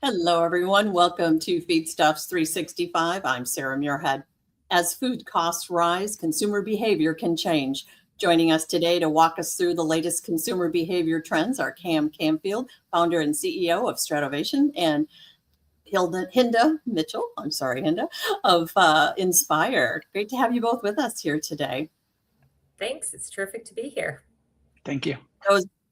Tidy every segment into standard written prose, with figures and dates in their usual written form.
Hello, everyone. Welcome to Feedstuffs 365. I'm Sarah Muirhead. As food costs rise, consumer behavior can change. Joining us today to walk us through the latest consumer behavior trends are Cam Camfield, founder and CEO of Stratovation, and Hinda Mitchell, Hinda, of Inspire. Great to have you both with us here today. Thanks. It's terrific to be here. Thank you.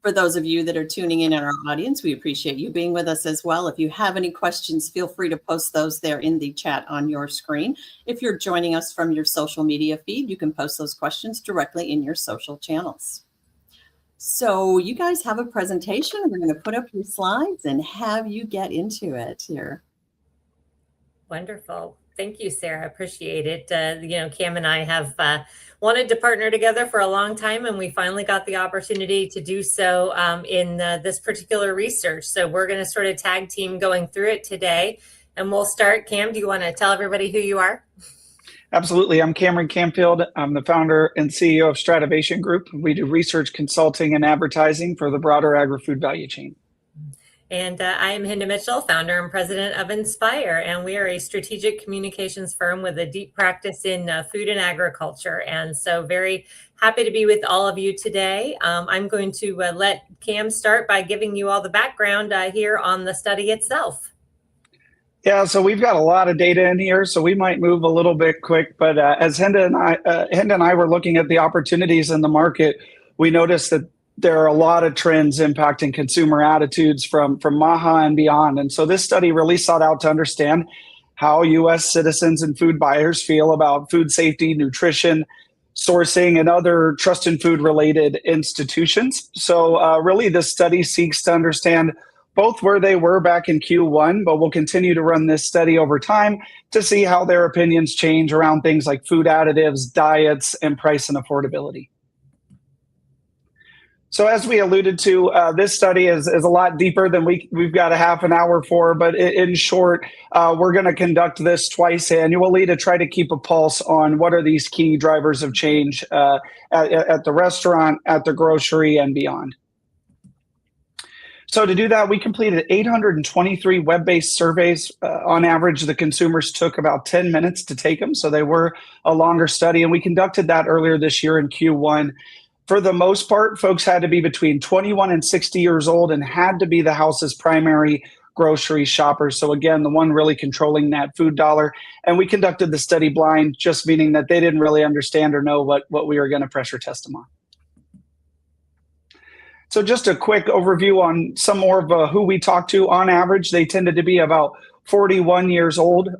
For those of you that are tuning in our audience, we appreciate you being with us as well. If you have any questions, feel free to post those there in the chat on your screen. If you're joining us from your social media feed, you can post those questions directly in your social channels. So you guys have a presentation. We're going to put up your slides and have you get into it here. Wonderful. Thank you, Sarah. Appreciate it. Cam and I have wanted to partner together for a long time, and we finally got the opportunity to do so in this particular research. So we're going to sort of tag team going through it today, and we'll start. Cam, do you want to tell everybody who you are? Absolutely. I'm Cam Camfield. I'm the founder and CEO of Stratovation Group. We do research, consulting, and advertising for the broader agri-food value chain. And I am Hinda Mitchell, founder and president of Inspire, and we are a strategic communications firm with a deep practice in food and agriculture. And so very happy to be with all of you today. I'm going to let Cam start by giving you all the background here on the study itself. Yeah, so we've got a lot of data in here, so we might move a little bit quick. But as Hinda and I were looking at the opportunities in the market, we noticed that there are a lot of trends impacting consumer attitudes from MAHA and beyond. And so this study really sought out to understand how U.S. citizens and food buyers feel about food safety, nutrition, sourcing, and other trust in food related institutions. So really this study seeks to understand both where they were back in Q1, but we'll continue to run this study over time to see how their opinions change around things like food additives, diets, and price and affordability. So as we alluded to, this study is a lot deeper than we've got a half an hour for, but in short, we're going to conduct this twice annually to try to keep a pulse on what are these key drivers of change at the restaurant, at the grocery, and beyond. So to do that, we completed 823 web-based surveys. On average, the consumers took about 10 minutes to take them, so they were a longer study, and we conducted that earlier this year in Q1. For the most part, folks had to be between 21 and 60 years old and had to be the house's primary grocery shoppers. So again, the one really controlling that food dollar. And we conducted the study blind, just meaning that they didn't really understand or know what we were going to pressure test them on. So just a quick overview on some more of who we talked to. On average, they tended to be about 41 years old.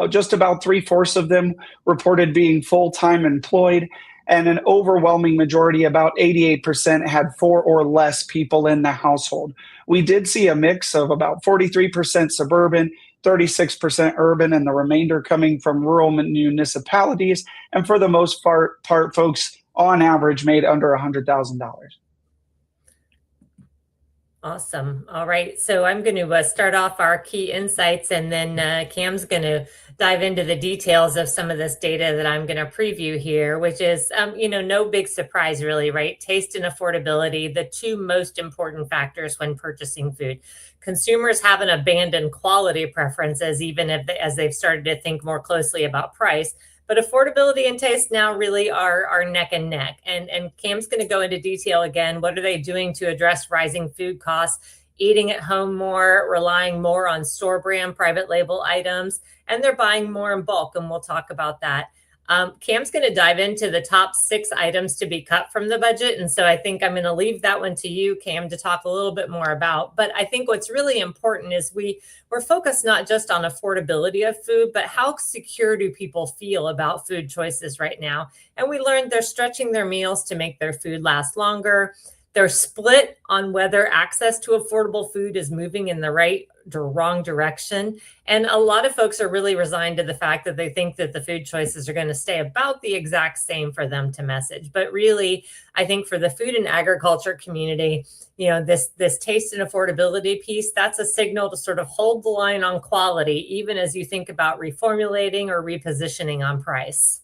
Just about 3/4 of them reported being full-time employed. And an overwhelming majority, about 88%, had 4 or less people in the household. We did see a mix of about 43% suburban, 36% urban, and the remainder coming from rural municipalities. And for the most part folks on average made under $100,000. Awesome. All right. So I'm going to start off our key insights, and then Cam's going to dive into the details of some of this data that I'm going to preview here, which is, no big surprise really, right? Taste and affordability, the two most important factors when purchasing food. Consumers haven't abandoned quality preferences, even as they've started to think more closely about price. But affordability and taste now really are neck and neck. And Cam's going to go into detail again. What are they doing to address rising food costs, eating at home more, relying more on store brand private label items, and they're buying more in bulk. And we'll talk about that. Cam's going to dive into the top 6 items to be cut from the budget. And so I think I'm going to leave that one to you, Cam, to talk a little bit more about. But I think what's really important is we're focused not just on affordability of food, but how secure do people feel about food choices right now? And we learned they're stretching their meals to make their food last longer. They're split on whether access to affordable food is moving in the right or wrong direction. And a lot of folks are really resigned to the fact that they think that the food choices are going to stay about the exact same for them to message. But really, I think for the food and agriculture community, this taste and affordability piece, that's a signal to sort of hold the line on quality, even as you think about reformulating or repositioning on price.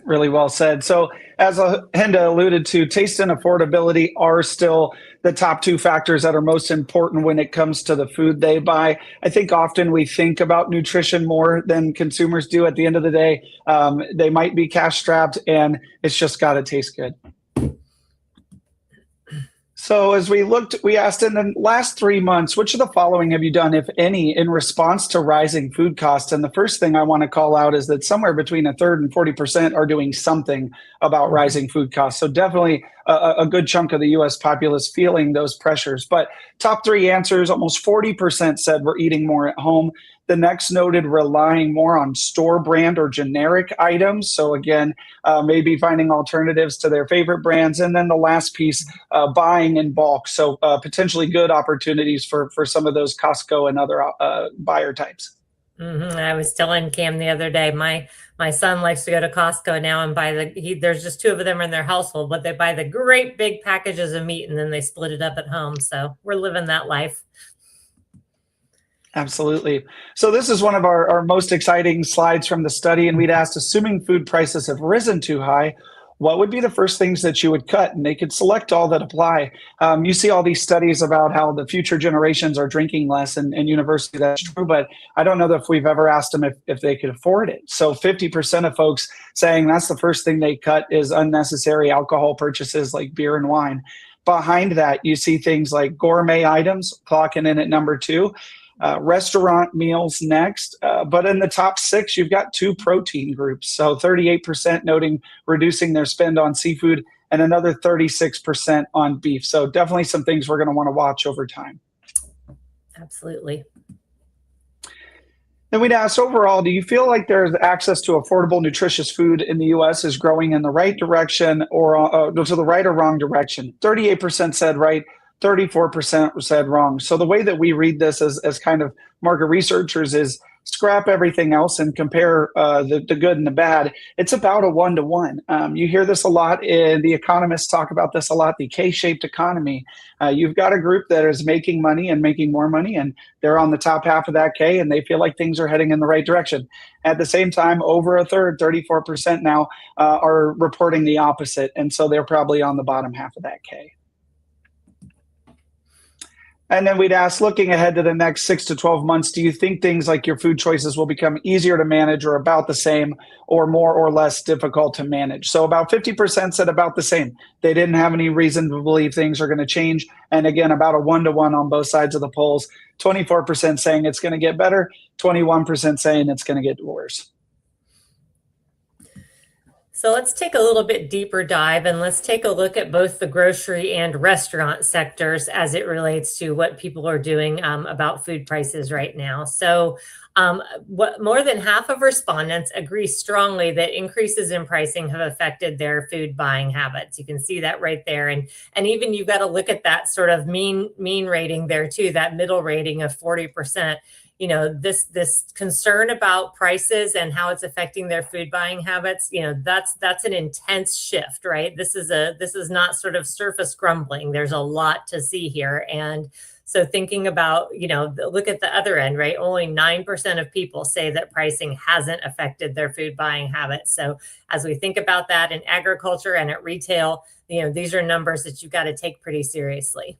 Really well said. So, as Hinda alluded to, taste and affordability are still the top two factors that are most important when it comes to the food they buy. I think often we think about nutrition more than consumers do. At the end of the day, they might be cash strapped, and it's just got to taste good. So as we asked in the last 3 months, which of the following have you done, if any, in response to rising food costs? And the first thing I want to call out is that somewhere between a third and 40% are doing something about rising food costs. So definitely a good chunk of the U.S. populace feeling those pressures. But top three answers, almost 40% said we're eating more at home. The next noted relying more on store brand or generic items. So again, maybe finding alternatives to their favorite brands. And then the last piece, buying in bulk. So potentially good opportunities for some of those Costco and other buyer types. I was telling Cam the other day, my son likes to go to Costco now and buy there's just two of them in their household, but they buy the great big packages of meat and then they split it up at home. So we're living that life. Absolutely. So this is one of our most exciting slides from the study. And we'd asked, assuming food prices have risen too high, what would be the first things that you would cut? And they could select all that apply. You see all these studies about how the future generations are drinking less, and university, that's true. But I don't know if we've ever asked them if they could afford it. So 50% of folks saying that's the first thing they cut is unnecessary alcohol purchases like beer and wine. Behind that, you see things like gourmet items clocking in at number 2. Restaurant meals next, but in the top 6, you've got 2 protein groups. So 38% noting reducing their spend on seafood and another 36% on beef. So definitely some things we're going to want to watch over time. Absolutely. Then we'd ask, overall, do you feel like there's access to affordable, nutritious food in the U.S. is growing in the right direction or to the right or wrong direction? 38% said right. 34% said wrong. So the way that we read this as kind of market researchers is scrap everything else and compare the good and the bad. It's about a 1-to-1. You hear this a lot. The economists talk about this a lot, the K-shaped economy. You've got a group that is making money and making more money, and they're on the top half of that K, and they feel like things are heading in the right direction. At the same time, over a third, 34% now, are reporting the opposite, and so they're probably on the bottom half of that K. And then we'd ask, looking ahead to the next 6 to 12 months, do you think things like your food choices will become easier to manage or about the same or more or less difficult to manage? So about 50% said about the same. They didn't have any reason to believe things are going to change. And again, about a 1-to-1 on both sides of the polls. 24% saying it's going to get better, 21% saying it's going to get worse. So let's take a little bit deeper dive and let's take a look at both the grocery and restaurant sectors as it relates to what people are doing about food prices right now. So more than half of respondents agree strongly that increases in pricing have affected their food buying habits. You can see that right there. And even you've got to look at that sort of mean rating there too, that middle rating of 40%. You know, this concern about prices and how it's affecting their food buying habits, you know, that's an intense shift, right? This is not sort of surface grumbling. There's a lot to see here. And so thinking about, you know, look at the other end, right? Only 9% of people say that pricing hasn't affected their food buying habits. So as we think about that in agriculture and at retail, you know, these are numbers that you've got to take pretty seriously.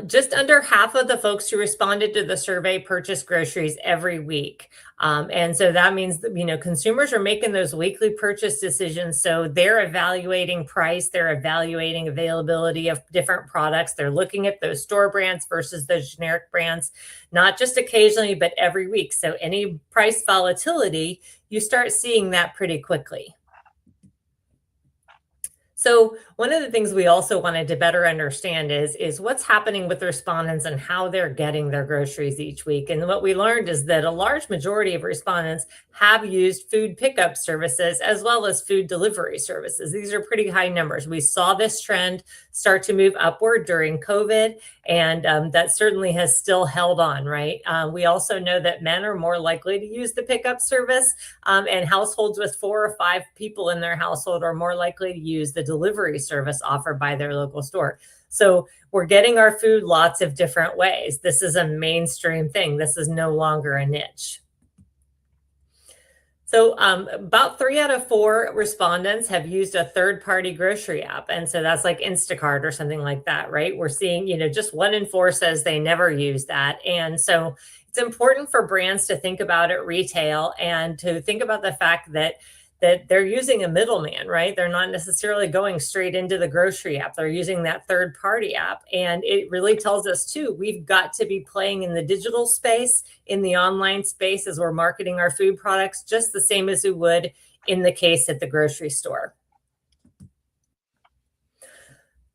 Just under half of the folks who responded to the survey purchase groceries every week. And so that means that, you know, consumers are making those weekly purchase decisions. So they're evaluating price, they're evaluating availability of different products. They're looking at those store brands versus those generic brands, not just occasionally, but every week. So any price volatility, you start seeing that pretty quickly. So one of the things we also wanted to better understand is what's happening with respondents and how they're getting their groceries each week. And what we learned is that a large majority of respondents have used food pickup services as well as food delivery services. These are pretty high numbers. We saw this trend start to move upward during COVID, and that certainly has still held on, right? We also know that men are more likely to use the pickup service, and households with 4 or 5 people in their household are more likely to use the delivery service offered by their local store. So we're getting our food lots of different ways. This is a mainstream thing. This is no longer a niche. So about 3 out of 4 respondents have used a third-party grocery app. And so that's like Instacart or something like that, right? We're seeing, just 1 in 4 says they never use that. And so it's important for brands to think about at retail and to think about the fact that they're using a middleman, right? They're not necessarily going straight into the grocery app. They're using that third party app. And it really tells us too, we've got to be playing in the digital space, in the online space as we're marketing our food products, just the same as we would in the case at the grocery store.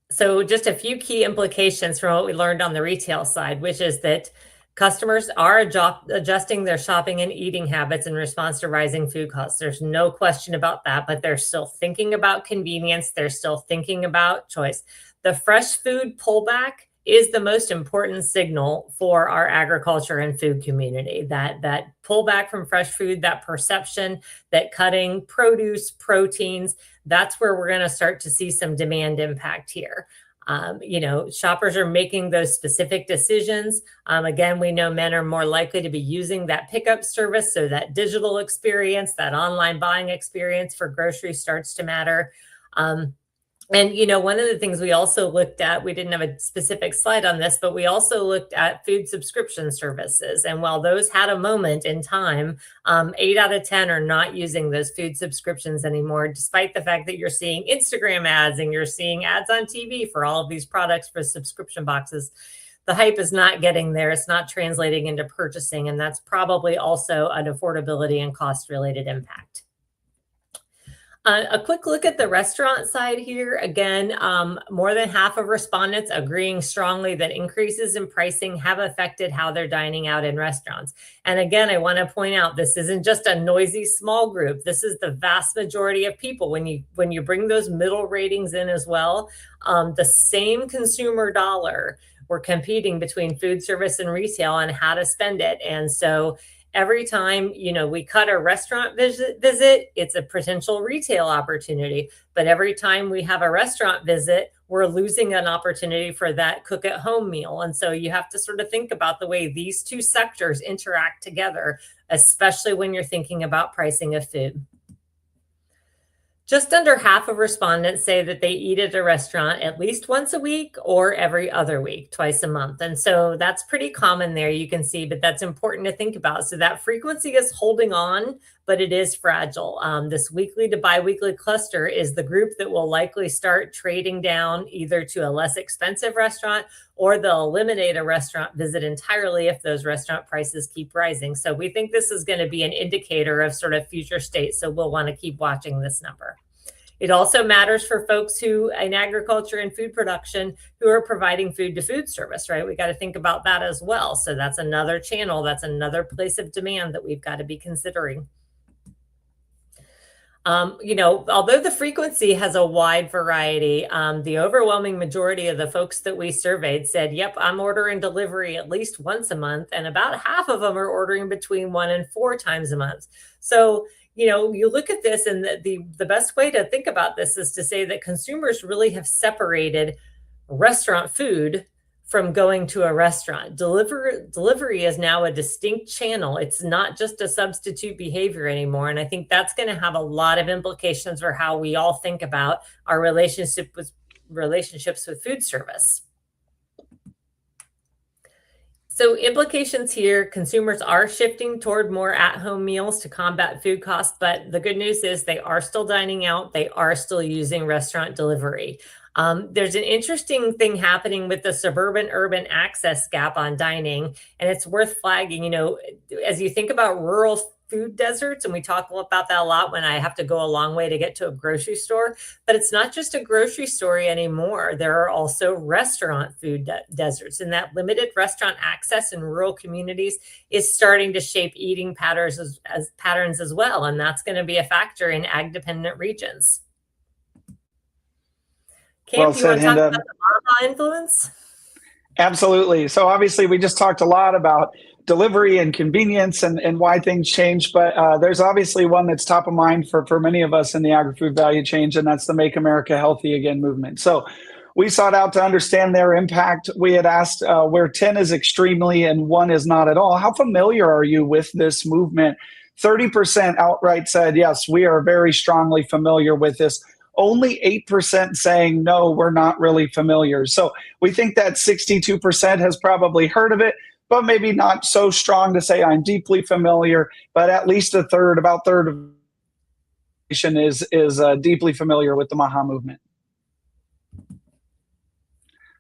So just a few key implications from what we learned on the retail side, which is that customers are adjusting their shopping and eating habits in response to rising food costs. There's no question about that, but they're still thinking about convenience. They're still thinking about choice. The fresh food pullback is the most important signal for our agriculture and food community. That pullback from fresh food, that perception that cutting produce, proteins, that's where we're going to start to see some demand impact here. Shoppers are making those specific decisions. Again, we know men are more likely to be using that pickup service. So that digital experience, that online buying experience for groceries starts to matter. One of the things we also looked at, we didn't have a specific slide on this, but we also looked at food subscription services. And while those had a moment in time, 8 out of 10 are not using those food subscriptions anymore, despite the fact that you're seeing Instagram ads and you're seeing ads on TV for all of these products for subscription boxes. The hype is not getting there. It's not translating into purchasing. And that's probably also an affordability and cost related impact. A quick look at the restaurant side here. Again, more than half of respondents agreeing strongly that increases in pricing have affected how they're dining out in restaurants. And again, I want to point out, this isn't just a noisy small group. This is the vast majority of people. When you bring those middle ratings in as well, the same consumer dollar, we're competing between food service and retail on how to spend it. And so every time, we cut a restaurant visit, it's a potential retail opportunity. But every time we have a restaurant visit, we're losing an opportunity for that cook at home meal. And so you have to sort of think about the way these two sectors interact together, especially when you're thinking about pricing of food. Just under half of respondents say that they eat at a restaurant at least once a week or every other week, twice a month. And so that's pretty common there, you can see, but that's important to think about. So that frequency is holding on, but it is fragile. This weekly to biweekly cluster is the group that will likely start trading down either to a less expensive restaurant, or they'll eliminate a restaurant visit entirely if those restaurant prices keep rising. So we think this is going to be an indicator of sort of future state. So we'll want to keep watching this number. It also matters for folks who in agriculture and food production who are providing food to food service, right? We got to think about that as well. So that's another channel. That's another place of demand that we've got to be considering. Although the frequency has a wide variety, the overwhelming majority of the folks that we surveyed said, yep, I'm ordering delivery at least once a month. And about half of them are ordering between 1 and 4 times a month. So, you look at this, and the best way to think about this is to say that consumers really have separated restaurant food from going to a restaurant. Delivery is now a distinct channel. It's not just a substitute behavior anymore. And I think that's going to have a lot of implications for how we all think about our relationships with food service. So implications here, consumers are shifting toward more at-home meals to combat food costs, but the good news is they are still dining out. They are still using restaurant delivery. There's an interesting thing happening with the suburban-urban access gap on dining, and it's worth flagging. As you think about rural food deserts, and we talk about that a lot when I have to go a long way to get to a grocery store, but it's not just a grocery store anymore. There are also restaurant food deserts, and that limited restaurant access in rural communities is starting to shape eating patterns as well, and that's going to be a factor in ag-dependent regions. Cam, Well do you want said, to talk Hinda. about the Baja influence? Absolutely. So obviously we just talked a lot about delivery and convenience and why things change, but there's obviously one that's top of mind for many of us in the agri-food value chain, and that's the Make America Healthy Again movement. So we sought out to understand their impact. We had asked where 10 is extremely and 1 is not at all. How familiar are you with this movement? 30% outright said, yes, we are very strongly familiar with this. Only 8% saying, no, we're not really familiar. So we think that 62% has probably heard of it, but maybe not so strong to say I'm deeply familiar, but at least about third of the nation is deeply familiar with the MAHA movement.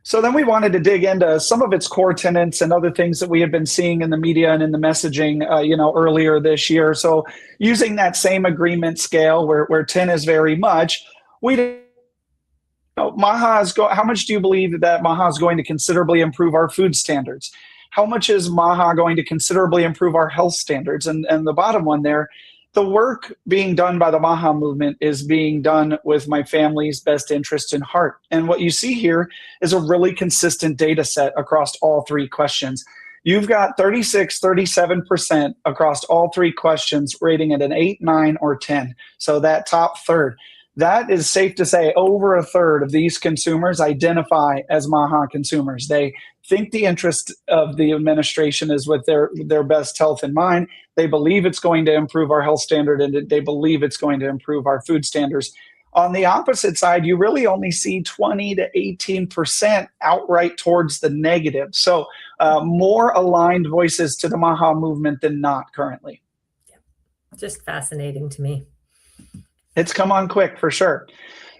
So then we wanted to dig into some of its core tenets and other things that we had been seeing in the media and in the messaging, earlier this year. So using that same agreement scale where 10 is very much, how much do you believe that MAHA is going to considerably improve our food standards? How much is MAHA going to considerably improve our health standards? And the bottom one there, the work being done by the MAHA movement is being done with my family's best interest in heart. And what you see here is a really consistent data set across all three questions. You've got 36, 37% across all three questions rating it an 8, 9, or 10. So that top third. That is safe to say over a third of these consumers identify as MAHA consumers. They think the interest of the administration is with their best health in mind. They believe it's going to improve our health standard, and they believe it's going to improve our food standards. On the opposite side, you really only see 20 to 18% outright towards the negative. So more aligned voices to the MAHA movement than not currently. Just fascinating to me. It's come on quick for sure.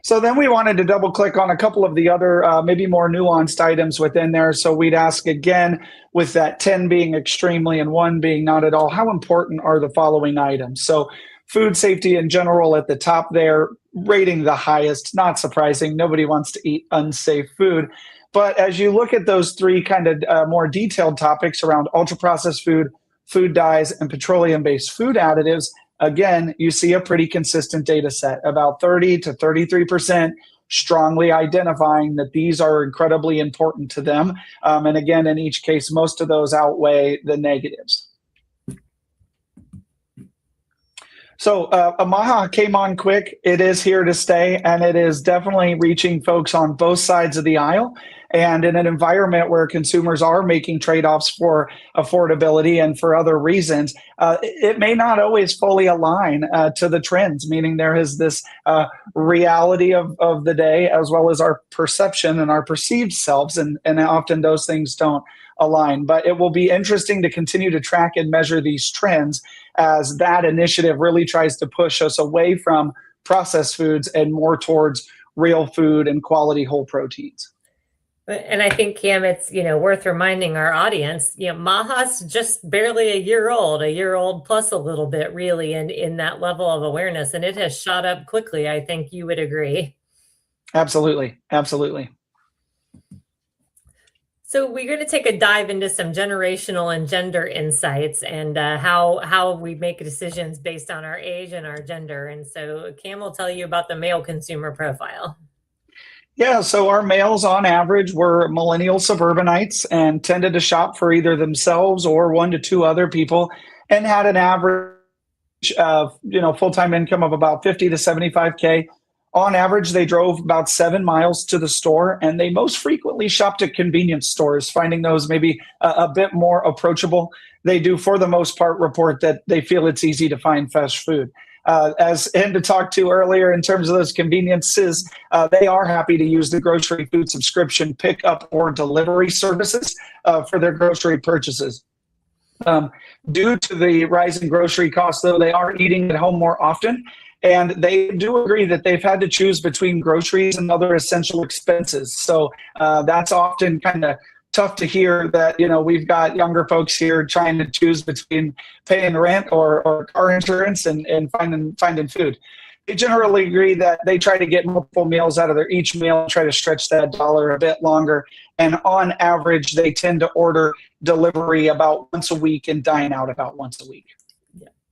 So then we wanted to double click on a couple of the other maybe more nuanced items within there. So we'd ask again, with that 10 being extremely and 1 being not at all, how important are the following items? So food safety in general at the top there, rating the highest, not surprising. Nobody wants to eat unsafe food. But as you look at those three kind of more detailed topics around ultra-processed food, food dyes, and petroleum-based food additives, again, you see a pretty consistent data set, about 30 to 33% strongly identifying that these are incredibly important to them. And again, in each case, most of those outweigh the negatives. So MAHA came on quick. It is here to stay, and it is definitely reaching folks on both sides of the aisle. And in an environment where consumers are making trade-offs for affordability and for other reasons, it may not always fully align to the trends, meaning there is this reality of the day as well as our perception and our perceived selves, and often those things don't align. But it will be interesting to continue to track and measure these trends as that initiative really tries to push us away from processed foods and more towards real food and quality whole proteins. And I think, Cam, it's worth reminding our audience, MAHA's just barely a year old plus a little bit, really, in that level of awareness, and it has shot up quickly. I think you would agree. Absolutely, absolutely. So we're going to take a dive into some generational and gender insights and how we make decisions based on our age and our gender. And so Cam will tell you about the male consumer profile. Yeah, so our males on average were millennial suburbanites and tended to shop for either themselves or 1 to 2 other people, and had an average of full-time income of about 50 to 75K. On average, they drove about 7 miles to the store, and they most frequently shopped at convenience stores, finding those maybe a bit more approachable. They do, for the most part, report that they feel it's easy to find fresh food. As Hinda talked to earlier, in terms of those conveniences, they are happy to use the grocery food subscription pickup or delivery services for their grocery purchases. Due to the rise in grocery costs, though, they are eating at home more often, and they do agree that they've had to choose between groceries and other essential expenses. So that's often kind of tough to hear that, we've got younger folks here trying to choose between paying rent or car insurance and finding food. They generally agree that they try to get multiple meals out of each meal and try to stretch that dollar a bit longer. And on average, they tend to order delivery about once a week and dine out about once a week.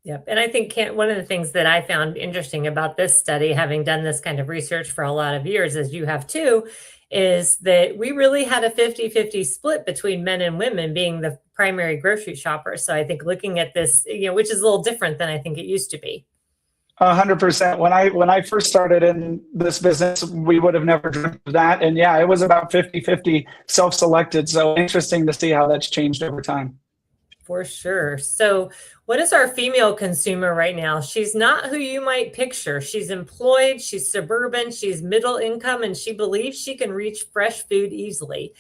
Yep. And I think one of the things that I found interesting about this study, having done this kind of research for a lot of years, as you have too, is that we really had a 50-50 split between men and women being the primary grocery shoppers. So I think looking at this, which is a little different than I think it used to be. 100%. When I first started in this business, we would have never dreamt of that. And yeah, it was about 50-50 self-selected. So interesting to see how that's changed over time. For sure. So, what is our female consumer right now? She's not who you might picture. She's employed, she's suburban, she's middle income, and she believes she can reach fresh food easily.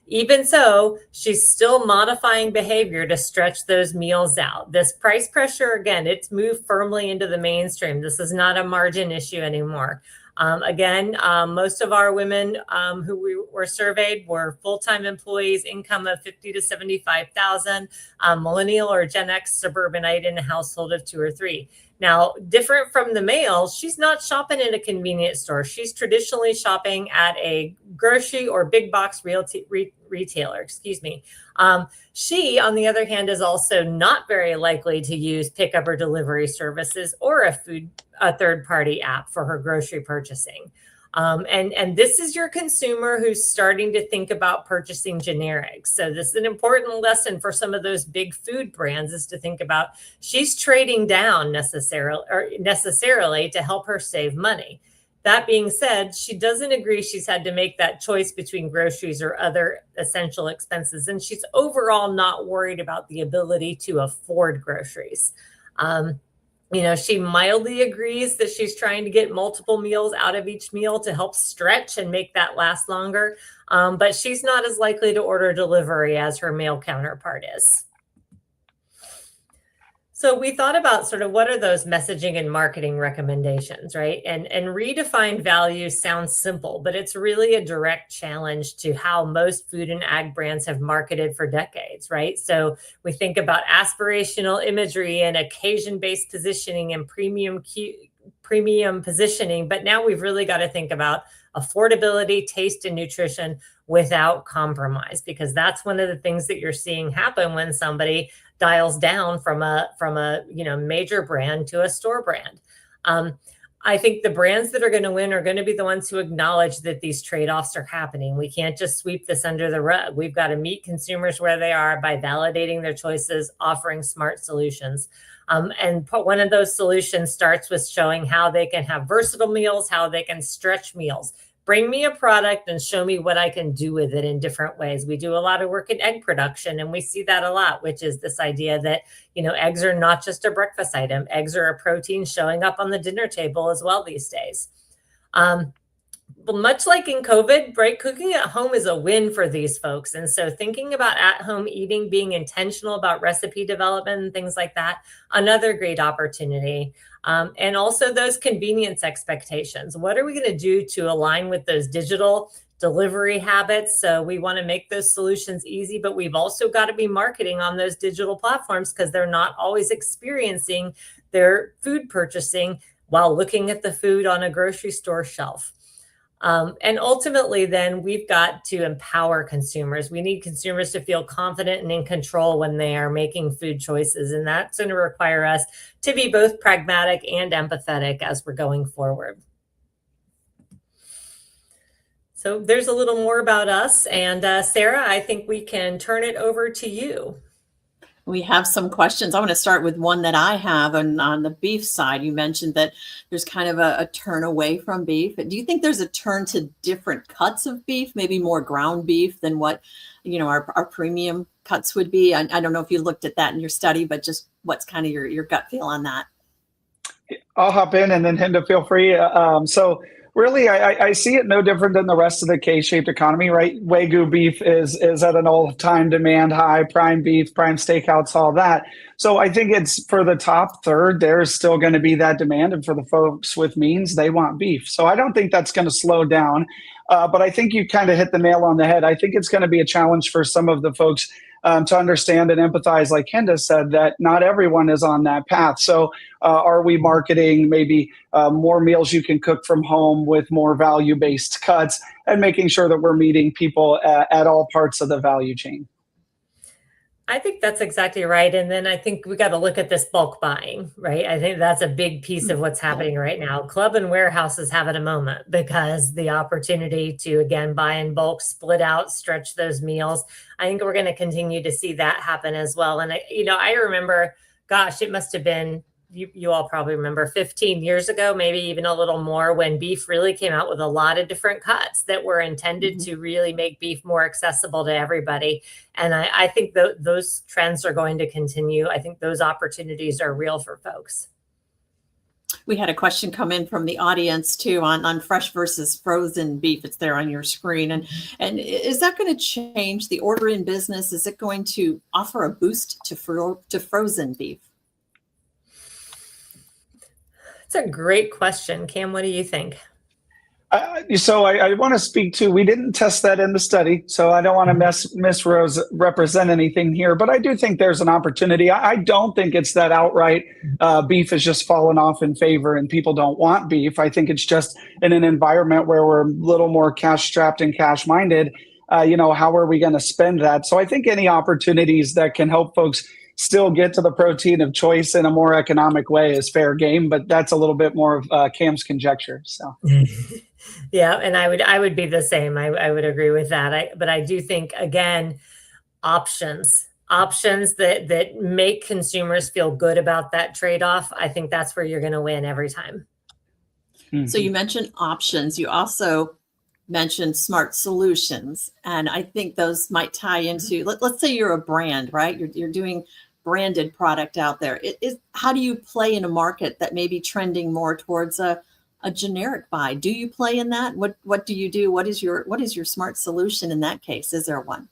Even so, she's still modifying behavior to stretch those meals out. This price pressure, again, it's moved firmly into the mainstream. This is not a margin issue anymore. Most of our women who we were surveyed were full-time employees, income of 50 to 75,000, millennial or Gen X suburbanite in a household of 2 or 3. Now, different from the males, she's not shopping in a convenience store. She's traditionally shopping at a grocery or big box retailer, She, on the other hand, is also not very likely to use pickup or delivery services or a third-party app for her grocery purchasing. And this is your consumer who's starting to think about purchasing generics. So this is an important lesson for some of those big food brands, is to think about she's trading down necessarily to help her save money. That being said, she doesn't agree she's had to make that choice between groceries or other essential expenses. And she's overall not worried about the ability to afford groceries. She mildly agrees that she's trying to get multiple meals out of each meal to help stretch and make that last longer. But she's not as likely to order delivery as her male counterpart is. So we thought about sort of what are those messaging and marketing recommendations, right? And redefined value sounds simple, but it's really a direct challenge to how most food and ag brands have marketed for decades, right? So we think about aspirational imagery and occasion-based positioning and premium positioning, but now we've really got to think about affordability, taste, and nutrition without compromise, because that's one of the things that you're seeing happen when somebody dials down from a major brand to a store brand. I think the brands that are going to win are going to be the ones who acknowledge that these trade-offs are happening. We can't just sweep this under the rug. We've got to meet consumers where they are by validating their choices, offering smart solutions. And one of those solutions starts with showing how they can have versatile meals, how they can stretch meals. Bring me a product and show me what I can do with it in different ways. We do a lot of work in egg production, and we see that a lot, which is this idea that, eggs are not just a breakfast item. Eggs are a protein showing up on the dinner table as well these days. But much like in COVID, right, cooking at home is a win for these folks. And so thinking about at-home eating, being intentional about recipe development and things like that, another great opportunity. And also those convenience expectations. What are we going to do to align with those digital delivery habits? So we want to make those solutions easy, but we've also got to be marketing on those digital platforms because they're not always experiencing their food purchasing while looking at the food on a grocery store shelf. And ultimately, then we've got to empower consumers. We need consumers to feel confident and in control when they are making food choices. And that's going to require us to be both pragmatic and empathetic as we're going forward. So there's a little more about us. And Sarah, I think we can turn it over to you. We have some questions. I want to start with one that I have on the beef side. You mentioned that there's kind of a turn away from beef. Do you think there's a turn to different cuts of beef, maybe more ground beef than what, our premium cuts would be? I don't know if you looked at that in your study, but just what's kind of your gut feel on that? I'll hop in and then Hinda, feel free. So really, I see it no different than the rest of the K-shaped economy, right? Wagyu beef is at an all-time demand high, prime beef, prime steakouts, all that. So I think it's for the top third, there's still going to be that demand. And for the folks with means, they want beef. So I don't think that's going to slow down. But I think you kind of hit the nail on the head. I think it's going to be a challenge for some of the folks to understand and empathize, like Hinda said, that not everyone is on that path. So are we marketing maybe more meals you can cook from home with more value-based cuts and making sure that we're meeting people at all parts of the value chain? I think that's exactly right. And then I think we got to look at this bulk buying, right? I think that's a big piece of what's happening right now. Club and warehouses have it a moment because the opportunity to, again, buy in bulk, split out, stretch those meals. I think we're going to continue to see that happen as well. And, I remember, gosh, it must have been you all probably remember 15 years ago, maybe even a little more, when beef really came out with a lot of different cuts that were intended to really make beef more accessible to everybody. And I think those trends are going to continue. I think those opportunities are real for folks. We had a question come in from the audience too on fresh versus frozen beef. It's there on your screen. And is that going to change the order in business? Is it going to offer a boost to frozen beef? It's a great question. Cam, what do you think? So I want to speak to, we didn't test that in the study, so I don't want to misrepresent anything here, but I do think there's an opportunity. I don't think it's that outright beef has just fallen off in favor and people don't want beef. I think it's just in an environment where we're a little more cash strapped and cash minded. How are we going to spend that? So I think any opportunities that can help folks still get to the protein of choice in a more economic way is fair game, but that's a little bit more of Cam's conjecture. So. Yeah, and I would be the same. I would agree with that. But I do think, again, options that make consumers feel good about that trade-off. I think that's where you're going to win every time. So you mentioned options. You also mentioned smart solutions, and I think those might tie into. Let's say you're a brand, right? You're doing branded product out there. How do you play in a market that may be trending more towards a generic buy? Do you play in that? What do you do? What is your smart solution in that case? Is there one?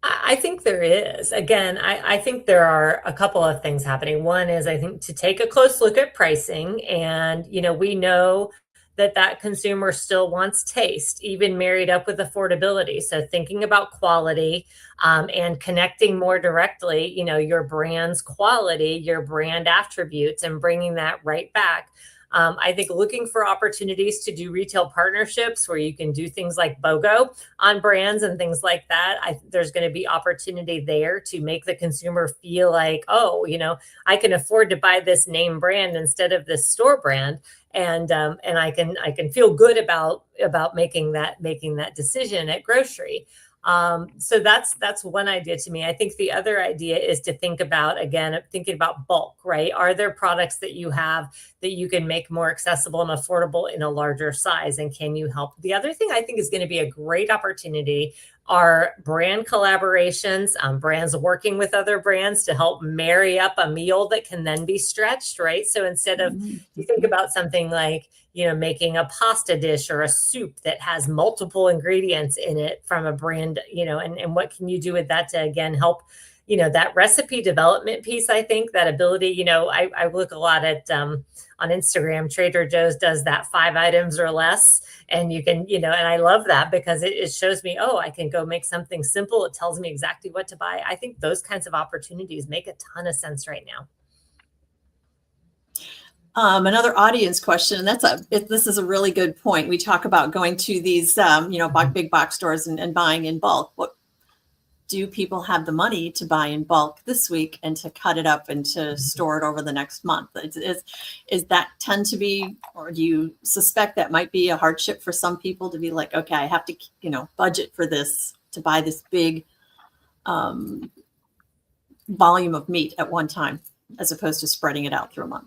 I think there is. Again, I think there are a couple of things happening. One is, I think, to take a close look at pricing, and we know that consumer still wants taste, even married up with affordability. So thinking about quality and connecting more directly, your brand's quality, your brand attributes, and bringing that right back. I think looking for opportunities to do retail partnerships where you can do things like BOGO on brands and things like that. There's going to be opportunity there to make the consumer feel like, oh, I can afford to buy this name brand instead of this store brand. And I can feel good about making that decision at grocery. So that's one idea to me. I think the other idea is to think about, again, thinking about bulk, right? Are there products that you have that you can make more accessible and affordable in a larger size? And can you help? The other thing I think is going to be a great opportunity are brand collaborations, brands working with other brands to help marry up a meal that can then be stretched, right? So instead of, you think about something like, making a pasta dish or a soup that has multiple ingredients in it from a brand, and what can you do with that to, again, help, that recipe development piece. I think that ability, I look a lot at, on Instagram, Trader Joe's does that 5 items or less. And you can, and I love that because it shows me, oh, I can go make something simple. It tells me exactly what to buy. I think those kinds of opportunities make a ton of sense right now. Another audience question, and this is a really good point. We talk about going to these, big box stores and buying in bulk. What do people have the money to buy in bulk this week and to cut it up and to store it over the next month? Is that tend to be, or do you suspect that might be a hardship for some people to be like, okay, I have to, budget for this to buy this big volume of meat at one time, as opposed to spreading it out through a month?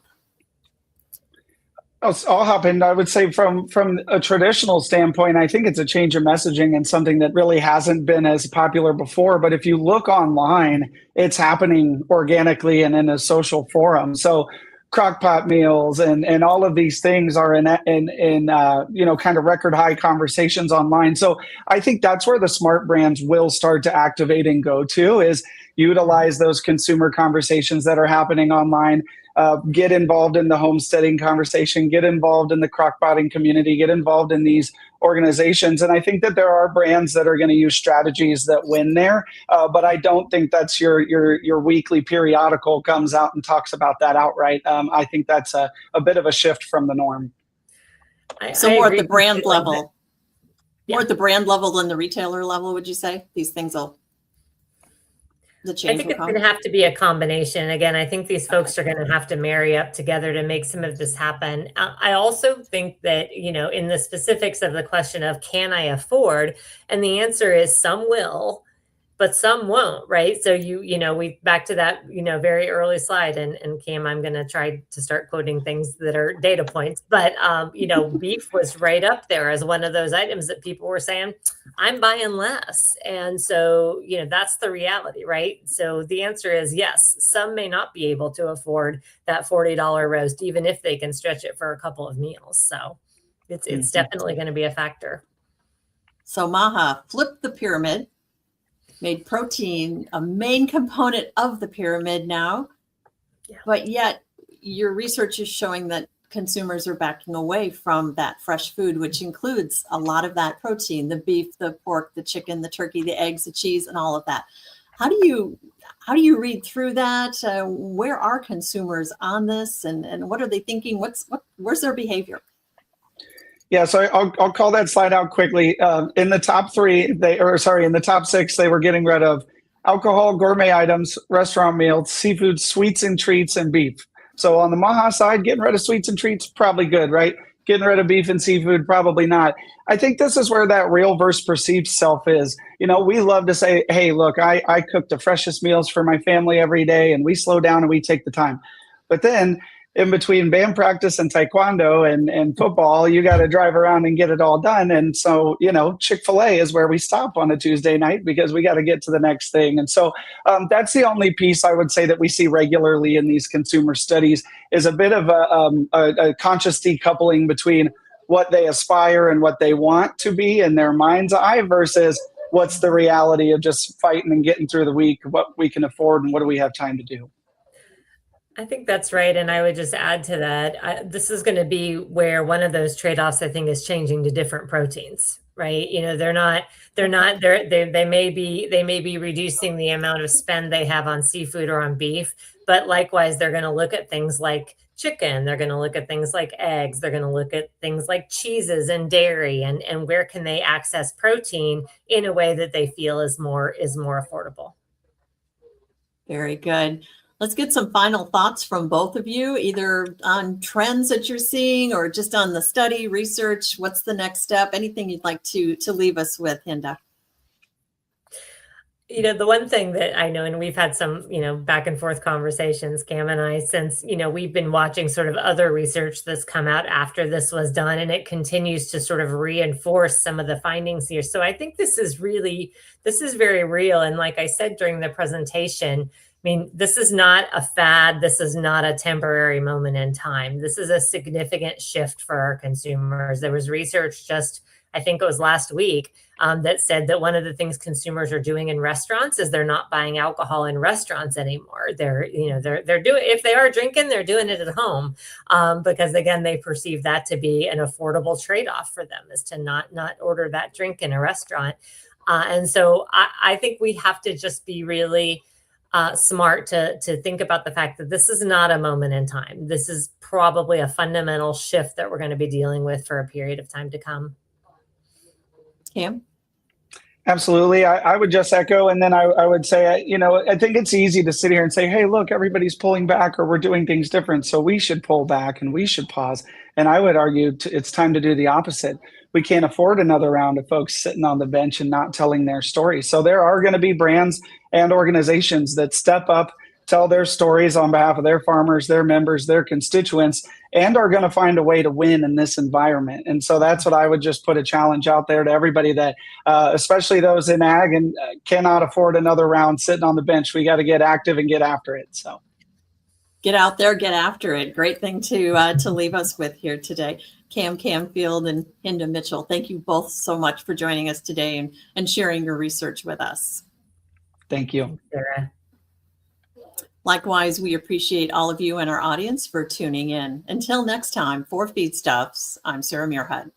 I'll hop in. I would say from a traditional standpoint, I think it's a change of messaging and something that really hasn't been as popular before. But if you look online, it's happening organically and in a social forum. So crockpot meals and all of these things are in kind of record high conversations online. So I think that's where the smart brands will start to activate and go to, is utilize those consumer conversations that are happening online. Get involved in the homesteading conversation, get involved in the crockpotting community, get involved in these organizations. And I think that there are brands that are going to use strategies that win there. But I don't think that's your weekly periodical comes out and talks about that outright. I think that's a bit of a shift from the norm. So more at the brand level, more at the brand level than the retailer level, would you say? These things will... I think it's going to have to be a combination. Again, I think these folks are going to have to marry up together to make some of this happen. I also think that, in the specifics of the question of can I afford? And the answer is some will. but some won't, right? So we back to that, very early slide, and Cam, I'm going to try to start quoting things that are data points, but beef was right up there as one of those items that people were saying, I'm buying less. And so, that's the reality, right? So the answer is yes, some may not be able to afford that $40 roast, even if they can stretch it for a couple of meals. So it's definitely going to be a factor. So Maha flipped the pyramid, made protein a main component of the pyramid now, but yet your research is showing that consumers are backing away from that fresh food, which includes a lot of that protein, the beef, the pork, the chicken, the turkey, the eggs, the cheese, and all of that. How do you read through that? Where are consumers on this, and what are they thinking? Where's their behavior? Yeah, so I'll call that slide out quickly. In the top in the top 6, they were getting rid of alcohol, gourmet items, restaurant meals, seafood, sweets and treats, and beef. So on the Maha side, getting rid of sweets and treats, probably good, right? Getting rid of beef and seafood, probably not. I think this is where that real versus perceived self is. We love to say, hey, look, I cook the freshest meals for my family every day, and we slow down and we take the time. But then in between band practice and taekwondo and football, you got to drive around and get it all done. And so, Chick-fil-A is where we stop on a Tuesday night because we got to get to the next thing. And so that's the only piece I would say that we see regularly in these consumer studies is a bit of a conscious decoupling between what they aspire and what they want to be in their mind's eye versus what's the reality of just fighting and getting through the week, what we can afford and what do we have time to do. I think that's right. And I would just add to that, this is going to be where one of those trade-offs, I think, is changing to different proteins, right? They may be reducing the amount of spend they have on seafood or on beef, but likewise, they're going to look at things like chicken. They're going to look at things like eggs. They're going to look at things like cheeses and dairy, and where can they access protein in a way that they feel is more affordable. Very good. Let's get some final thoughts from both of you, either on trends that you're seeing or just on the study, research. What's the next step? Anything you'd like to leave us with, Hinda? The one thing that I know, and we've had some, back and forth conversations, Cam and I, since, we've been watching sort of other research that's come out after this was done, and it continues to sort of reinforce some of the findings here. So I think this is very real. And like I said during the presentation, this is not a fad. This is not a temporary moment in time. This is a significant shift for our consumers. There was research just, I think it was last week, that said that one of the things consumers are doing in restaurants is they're not buying alcohol in restaurants anymore. They're doing, if they are drinking, they're doing it at home, because again, they perceive that to be an affordable trade-off for them, is to not order that drink in a restaurant. And so I think we have to just be really smart to think about the fact that this is not a moment in time. This is probably a fundamental shift that we're going to be dealing with for a period of time to come. Cam? Absolutely. I would just echo. And then I would say, I think it's easy to sit here and say, hey, look, everybody's pulling back or we're doing things different, so we should pull back and we should pause. And I would argue it's time to do the opposite. We can't afford another round of folks sitting on the bench and not telling their story. So there are going to be brands and organizations that step up, tell their stories on behalf of their farmers, their members, their constituents, and are going to find a way to win in this environment. And so that's what I would just put a challenge out there to everybody that, especially those in ag, and cannot afford another round sitting on the bench. We got to get active and get after it. So get out there, get after it. Great thing to leave us with here today. Cam Camfield and Hinda Mitchell, thank you both so much for joining us today and sharing your research with us. Thank you, Sarah. Likewise, we appreciate all of you and our audience for tuning in. Until next time, for Feedstuffs, I'm Sarah Muirhead.